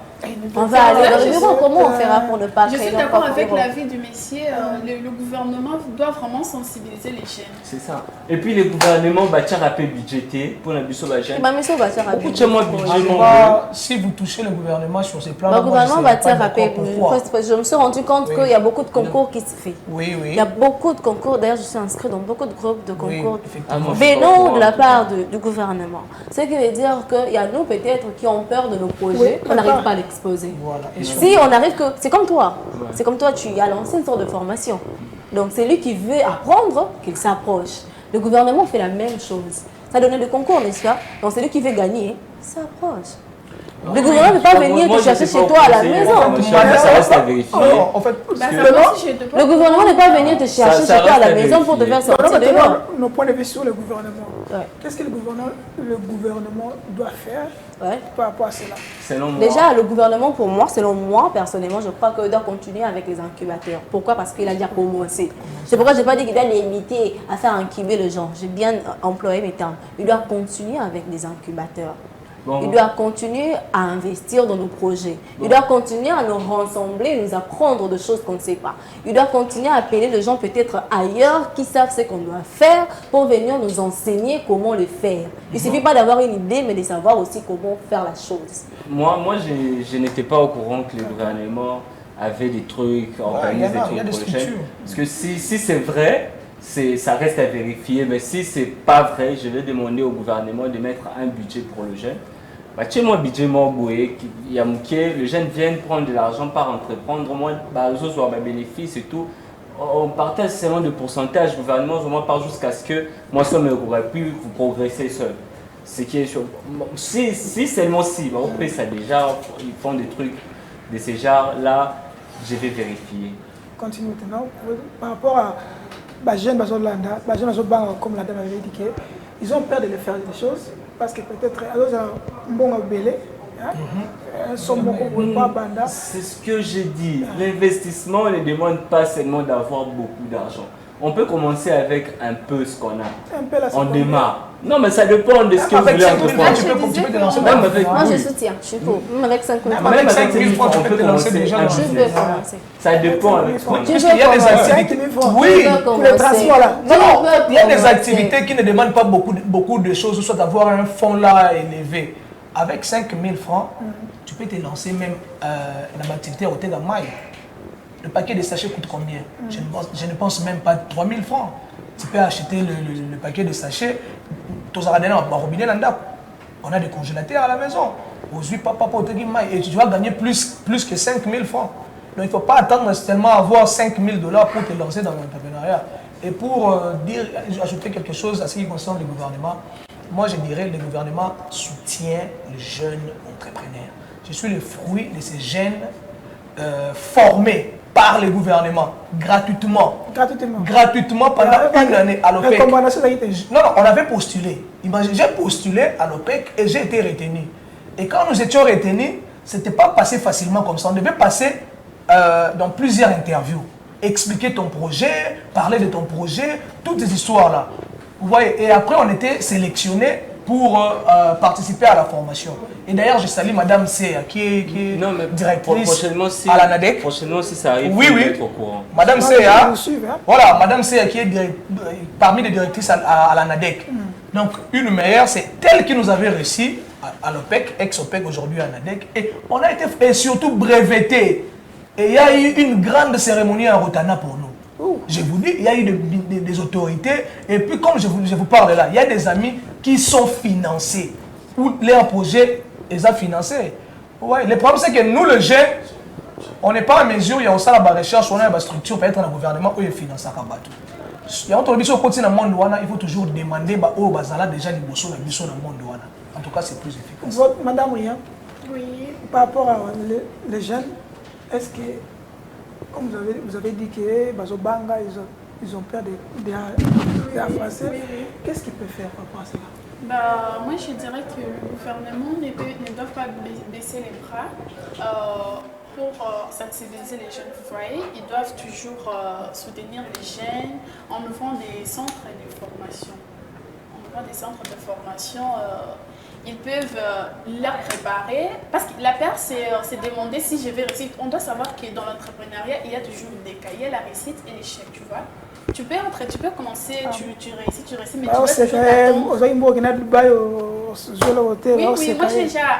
On va aller dans le bureau, comment on fera pour ne pas créer nos propres bureaux? Je suis d'accord avec l'avis du messier, le gouvernement doit vraiment sensibiliser les jeunes. C'est ça. Et puis le gouvernement va budgéter pour la biso ba jeune. Si vous touchez le gouvernement sur ces plans, le gouvernement va je me suis rendu compte qu'il y a beaucoup de concours qui se font. Oui, oui. Il y a beaucoup de concours, d'ailleurs je suis inscrite dans beaucoup de groupes de concours. Mais non de la part du gouvernement. Ce qui veut dire qu'il y a nous peut-être qui ont peur de nos projets, on n'arrive pas à exposé. Voilà. Si on arrive que c'est comme toi, c'est comme toi, tu as lancé une sorte de formation. Donc c'est lui qui veut apprendre qu'il s'approche. Le gouvernement fait la même chose. Ça donne des concours, n'est-ce pas? Donc c'est lui qui veut gagner, s'approche. Le gouvernement ne peut pas venir te chercher chez toi à la maison. Ça reste à vérifier. En fait, Le gouvernement ne peut pas venir te chercher chez toi à la maison pour te faire sortir dehors. Nos points de vue sur le gouvernement. Qu'est-ce que le gouvernement doit faire par rapport à cela? Déjà, le gouvernement, pour moi, selon moi, personnellement, je crois qu'il doit continuer avec les incubateurs. Pourquoi? Parce qu'il a déjà commencé. C'est pourquoi je n'ai pas dit qu'il doit limiter à faire incuber les gens. J'ai bien employé mes termes. Il doit continuer avec les incubateurs. Il doit continuer à investir dans nos projets. Il doit continuer à nous rassembler, nous apprendre de choses qu'on ne sait pas. Il doit continuer à appeler les gens peut-être ailleurs qui savent ce qu'on doit faire pour venir nous enseigner comment le faire. Il ne suffit pas d'avoir une idée, mais de savoir aussi comment faire la chose. Moi je n'étais pas au courant que le gouvernement avait des trucs, organisé des trucs pour les jeunes. Parce que si c'est vrai, ça reste à vérifier. Mais si ce n'est pas vrai, je vais demander au gouvernement de mettre un budget pour le jeune. Tu sais, moi, budget, il y a les jeunes viennent prendre de l'argent par entreprendre. Moi, les autres ont mes bénéfices et tout. On partage seulement de pourcentage. Le gouvernement, vraiment, part jusqu'à ce que moi, ça m'aurait pu vous progresser seul. Ce qui est sûr. Si seulement si, on fait ça déjà, ils font des trucs de ce genre-là, je vais vérifier. Continue maintenant. Par rapport à les jeunes, comme la dame avait dit, ils ont peur de faire des choses. Parce que peut-être, c'est ce que j'ai dit. L'investissement ne demande pas seulement d'avoir beaucoup d'argent. On peut commencer avec un peu ce qu'on a. On démarre. Non, mais ça dépend de ce que vous voulez entreprendre. Moi, je soutiens. Je suis pour. Même avec 5 000 francs. Même avec 5 000 francs, on peut commencer déjà. Je veux commencer. Ça dépend. Il y a des activités. Oui, pour le transport là. Non, il y a des activités qui ne demandent pas beaucoup de choses, soit d'avoir un fonds là élevé. Avec 5 000 francs, tu peux te lancer même dans l'activité au Tegamaï. Le paquet de sachets coûte combien? Je ne pense même pas 3 000 francs. Tu peux acheter le paquet de sachets. On a des congélateurs à la maison. Et tu vas gagner plus que 5 000 francs. Donc il ne faut pas attendre seulement avoir 5 000 $ pour te lancer dans l'entrepreneuriat. Et pour ajouter quelque chose à ce qui concerne le gouvernement, moi je dirais que le gouvernement soutient les jeunes entrepreneurs. Je suis le fruit de ces jeunes formés par le gouvernement, gratuitement pendant une année à l'OPEC. Non, on avait postulé. J'ai postulé à l'OPEC et j'ai été retenu. Et quand nous étions retenus, ce n'était pas passé facilement comme ça. On devait passer dans plusieurs interviews. Expliquer ton projet, parler de ton projet, toutes ces histoires-là. Vous voyez, et après on était sélectionnés pour participer à la formation. Et d'ailleurs, je salue Madame Seya, qui est directrice à la NADEC. Prochainement, si ça arrive, oui, être au courant. Madame Seya, voilà, Madame Seya qui est parmi les directrices à la NADEC. Donc, une meilleure, c'est elle qui nous avait reçu à l'OPEC, ex-OPEC aujourd'hui à NADEC. Et on a été surtout breveté. Et il y a eu une grande cérémonie à Rotana pour nous. Je vous dis, il y a eu des autorités. Et puis, comme je vous parle là, il y a des amis qui sont financés. Où leur projet les a financés. Ouais, le problème, c'est que nous, les jeunes, on n'est pas à mesure, il y a aussi la recherche, on a une structure, peut-être dans le gouvernement, où ils financent à Kabatou. Il y a autre chose, quand on monde, il faut toujours demander où Bazala déjà les bossons dans le monde. En tout cas, c'est plus efficace. Madame Rien, oui. Par rapport à les jeunes, est-ce que, comme vous avez dit que Bazobanga, ils ont peur des Français, qu'est-ce qu'ils peuvent faire par rapport à cela? Moi, je dirais que le gouvernement ne doit pas baisser les bras pour sensibiliser les jeunes. Vous voyez, ils doivent toujours soutenir les jeunes en ouvrant des centres de formation. Ils peuvent leur préparer. Parce que la peur, c'est demander si je vais réussir. On doit savoir que dans l'entrepreneuriat, il y a toujours des cas. Il y a la réussite et l'échec, tu vois. Tu peux commencer, tu réussis, mais tu dois toujours attendre. Oui, moi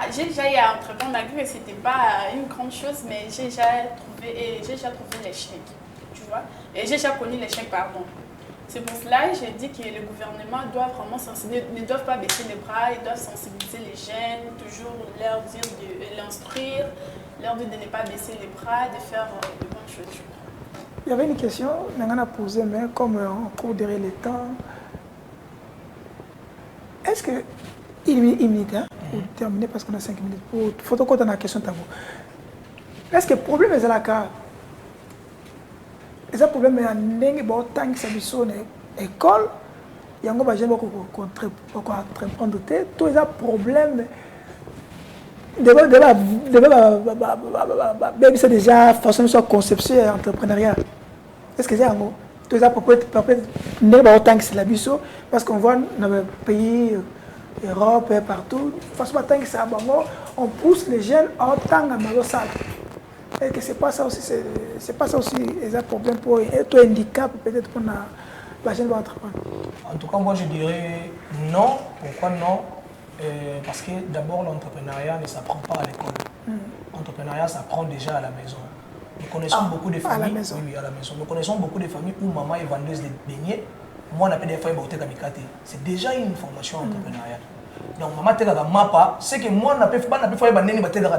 j'ai déjà eu à entreprendre, malgré que ce n'était pas une grande chose, mais j'ai déjà trouvé l'échec, tu vois. Et j'ai déjà connu l'échec, pardon. C'est pour cela que j'ai dit que le gouvernement doit vraiment sensibiliser, ne doivent pas baisser les bras, ils doivent sensibiliser les jeunes, toujours leur dire de l'instruire, leur dire de ne pas baisser les bras, de faire de bonnes choses. Il y avait une question, on a posée, mais comme on court derrière le temps, est-ce que, une minute, hein? pour terminer parce qu'on a 5 minutes. Pour photo quand on a question tabou. Est-ce que le problème est là car le problème est à n'engue bon tant que ça bison école il y a un gars beaucoup entreprendre tout les problème c'est déjà façon de conception et entrepreneuriat. Est-ce que c'est un mot tous les problèmes tant que c'est la bison parce qu'on voit dans le pays Europe et partout façon tant que ça on pousse les jeunes en tant que ça. Et que c'est pas ça aussi, c'est pas ça aussi un problème pour être handicap peut-être pour la jeune entreprendre. En tout cas, moi je dirais non. Pourquoi non? Parce que d'abord l'entrepreneuriat ne s'apprend pas à l'école. L'entrepreneuriat s'apprend déjà à la maison. Nous connaissons beaucoup de familles. À la maison. Oui, à la maison. Nous connaissons beaucoup de familles où maman est vendeuse de beignets. Moi on appelle des fois kamikate. C'est déjà une formation entrepreneuriale. Donc maman tega mapa, c'est que moi n'a pas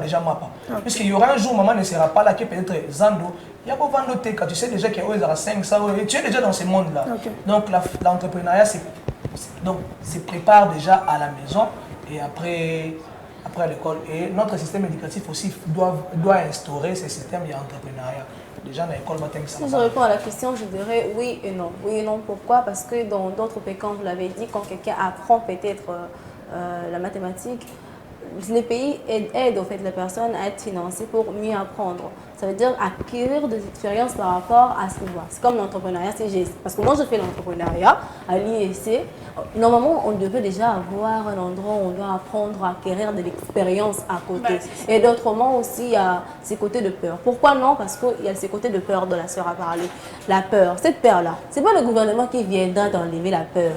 déjà mapa. Puisqu'il y aura un jour maman ne sera pas là que peut-être Zando, il y a pas vendre teka, tu sais déjà qu'il y a 5 ça, tu es déjà dans ce monde là. Donc l'entrepreneuriat se prépare déjà à la maison et après à l'école. Et notre système éducatif aussi doit instaurer ce système d'entrepreneuriat. Déjà dans l'école, si je réponds à la question, je dirais oui et non. Oui et non, pourquoi? Parce que dans d'autres pays, comme vous l'avez dit, quand quelqu'un apprend peut-être la mathématique, les pays aident en fait les personnes à être financées pour mieux apprendre. Ça veut dire acquérir des expériences par rapport à ce qu'ils voient. C'est comme l'entrepreneuriat, parce que moi je fais l'entrepreneuriat à l'IEC. Normalement, on devait déjà avoir un endroit où on doit apprendre à acquérir de l'expérience à côté. Et d'autrement aussi, il y a ces côtés de peur. Pourquoi non? Parce qu'il y a ces côtés de peur dont la sœur a parlé. La peur, cette peur-là, ce n'est pas le gouvernement qui viendra d'enlever la peur.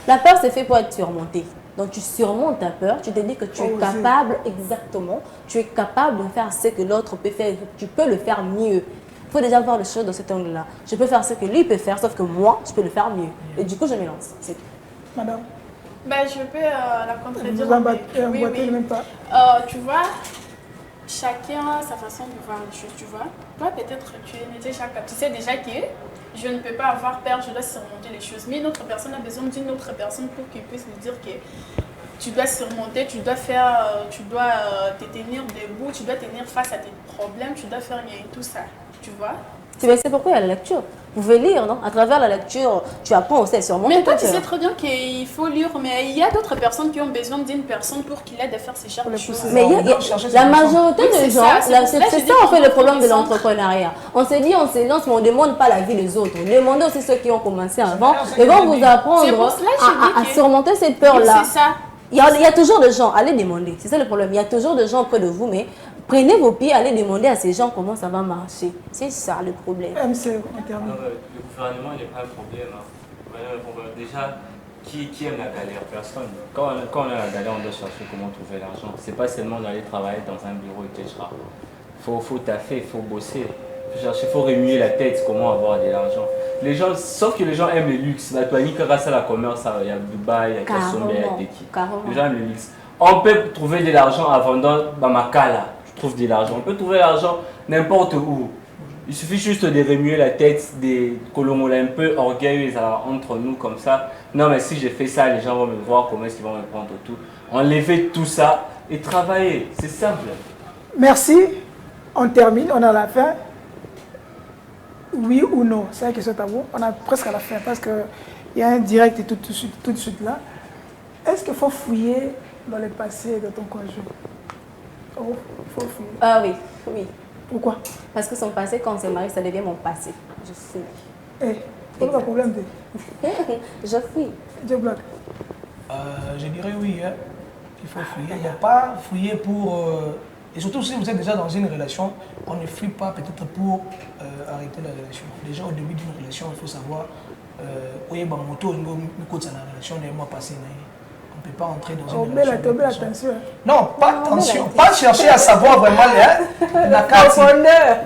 La peur, c'est fait pour être surmontée. Donc tu surmontes ta peur, tu te dis que tu es capable, exactement, tu es capable de faire ce que l'autre peut faire, tu peux le faire mieux. Il faut déjà voir les choses de cet angle-là. Je peux faire ce que lui peut faire, sauf que moi, je peux le faire mieux. Et du coup, je me lance. Madame je peux la contredire. Oui. Même pas. Tu vois, chacun a sa façon de voir les choses, tu vois. Toi, peut-être, tu sais déjà que je ne peux pas avoir peur, je dois surmonter les choses. Mais une autre personne a besoin d'une autre personne pour qu'il puisse lui dire que tu dois surmonter, tu dois te tenir debout, tu dois tenir face à tes problèmes, tu dois faire rien et tout ça, tu vois. C'est pourquoi il y a la lecture. Vous pouvez lire, non? À travers la lecture, tu apprends aussi à surmonter. Mais toi, tu sais très bien qu'il faut lire, mais il y a d'autres personnes qui ont besoin d'une personne pour qu'il aide à faire ces genres de choses. Mais la majorité des gens, c'est ça en fait le problème de l'entrepreneuriat. On se dit, on se lance, mais on ne demande pas la vie des autres. On demande aussi ceux qui ont commencé avant. Ils vont vous apprendre à surmonter cette peur-là. Il y a toujours des gens, allez demander. C'est ça le problème. Il y a toujours des gens près de vous, mais prenez vos pieds, allez demander à ces gens comment ça va marcher. C'est ça le problème. Le gouvernement n'est pas un problème. Déjà, qui aime la galère? Personne. Quand on a la galère, on doit chercher comment trouver l'argent. C'est pas seulement d'aller travailler dans un bureau, etc. Faut taffer, il faut bosser. Il faut remuer la tête, comment avoir de l'argent. Les gens, sauf que les gens aiment le luxe. La toile, grâce à la commerce, il y a Dubaï, il y a Kassoum, il y a Teki. Les gens aiment le luxe. On peut trouver de l'argent en vendant Bamakala. Tu trouves de l'argent. On peut trouver de l'argent n'importe où. Il suffit juste de remuer la tête, de colonner un peu orgueil entre nous comme ça. Non, mais si j'ai fait ça, les gens vont me voir, comment est-ce qu'ils vont me prendre tout. Enlever tout ça et travailler. C'est simple. Merci. On termine, on est à la fin. Oui ou non? C'est la question à vous. On est presque à la fin parce qu'il y a un direct et tout de suite là. Est-ce qu'il faut fouiller dans le passé de ton conjoint? Oh, il faut fouiller. Ah oui, oui. Pourquoi? Parce que son passé, quand on s'est marié, ça devient mon passé. Je fouille. C'est pas le problème de... Je fouille. Je bloque. Je dirais oui. Hein. Il faut fouiller. Il n'y a pas fouiller pour... Et surtout si vous êtes déjà dans une relation, on ne fuit pas peut-être pour arrêter la relation. Déjà au début d'une relation, il faut savoir où est ma moto, où est la relation des mois passés. On ne peut pas entrer dans une relation. Non, pas attention. Pas chercher à savoir vraiment la carte.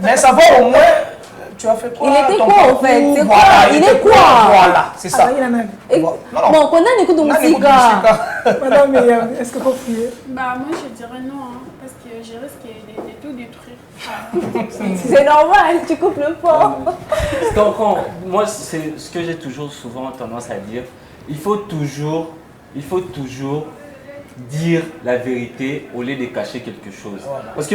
Mais savoir au moins, tu as fait quoi? Il était quoi en fait? C'est quoi? Il est quoi? Voilà, c'est ça. Bon, on a un écoute de musique. Madame, est-ce qu'il faut fouiller? Moi, je dirais non, parce que je risque de tout détruire. C'est normal, tu coupes le pont. Moi, c'est ce que j'ai toujours souvent tendance à dire. Il faut toujours dire la vérité au lieu de cacher quelque chose. Voilà. Parce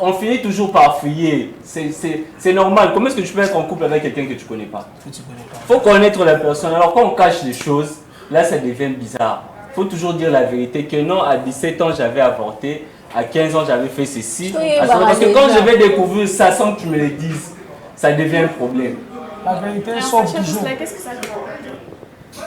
qu'on finit toujours par fuyer. C'est normal. Comment est-ce que tu peux être en couple avec quelqu'un que tu ne connais pas? Que tu connais pas. Il faut connaître la personne. Alors quand on cache les choses, là ça devient bizarre. Il faut toujours dire la vérité que non, à 17 ans j'avais avorté, à 15 ans j'avais fait ceci. Parce que quand je vais découvrir ça sans que tu me le dises, ça devient un problème. La vérité Et en sort fait, toujours. qu'est-ce que ça veut dire?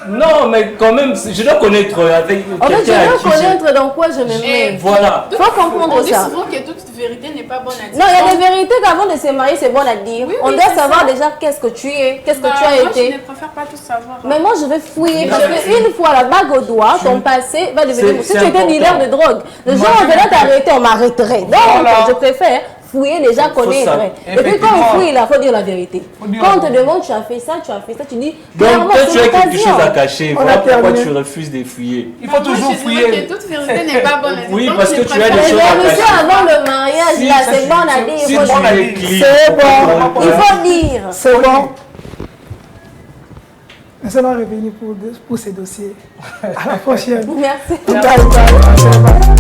Non, mais quand même, je dois connaître avec En fait, je quelqu'un à dois qui connaître dans quoi je me mets. Voilà. Il faut comprendre On dit ça. souvent que toute vérité n'est pas bonne à dire. Non, il y a des vérités qu'avant de se marier, c'est bon à dire. Oui, On oui, doit c'est savoir ça. déjà qu'est-ce que tu es, qu'est-ce que Bah, tu as moi, été. je ne préfère pas tout savoir. Mais moi, je vais fouiller Mais parce je- qu'une fois la bague au doigt, ton passé va devenir. Si c'est tu étais important. dealer de drogue, le jour où on venait t'arrêter, on m'arrêterait. Donc, Voilà. je préfère fouiller déjà, connaître. savoir. Et puis, quand on fouille, il faut dire la vérité. Faut dire Quand la on te vérité. demande, tu as fait ça, tu dis. Donc clairement, toi c'est tu as une quelque occasion. chose à cacher. On a Voilà pourquoi terminé. tu refuses de fouiller. Il faut toujours Je dirais fouiller. que toute vérité n'est pas bonne à dire. Oui, Donc, parce je que tu as préfère- des Les choses à vérités cacher. avant le mariage, Si, là, ça, c'est bon à dire. c'est Il faut bon à dire. dire. C'est bon. Il faut dire. C'est bon. Nous allons revenir pour ces dossiers. À la prochaine. Merci. Bye bye.